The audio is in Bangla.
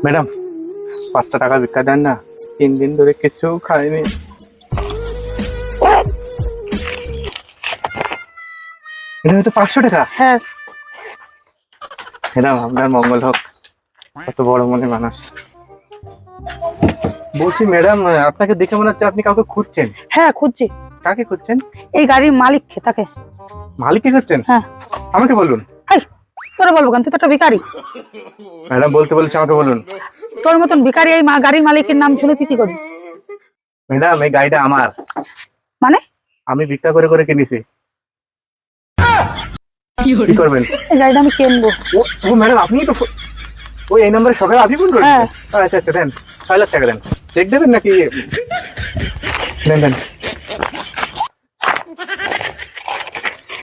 ম্যাডাম 5টা টাকা ভিক্ষা দেন না, 3 দিন ধরে কিছু খাইনি। এটা হয়তো 500 টাকা। হ্যাঁ ম্যাডাম আপনার মঙ্গল হোক, কত বড় মনে মানুষ। বলছি ম্যাডাম, আপনাকে দেখে মনে হচ্ছে আপনি কাউকে খুঁজছেন। হ্যাঁ খুঁজছি, কাকে খুঁজছেন? এই গাড়ির মালিককে, তাকে। মালিককে খুঁজছেন? হ্যাঁ। আমাকে বলুন। হাই, তোরা বলবো কেন? তুই তো একটা ভিখারি। ম্যাডাম বলতে বলছি, আমাকে বলুন। তোর মতন ভিখারি এই গাড়ির মালিকের নাম শুনে তুই কি করবি? ম্যাডাম এই গাড়িটা আমার, মানে? আমি ভিক্ষা করে করে কিনেছি। কি করবেন? এই গাড়িটা আমি কিনবো। ও ম্যাডাম, আপনি তো ওই এই নম্বরে সকালে আপনি ফোন করেন? হ্যাঁ। আচ্ছা আচ্ছা, দেন 6 লাখ টাকা দেন। চেক দেবেন নাকি? দেন দেন।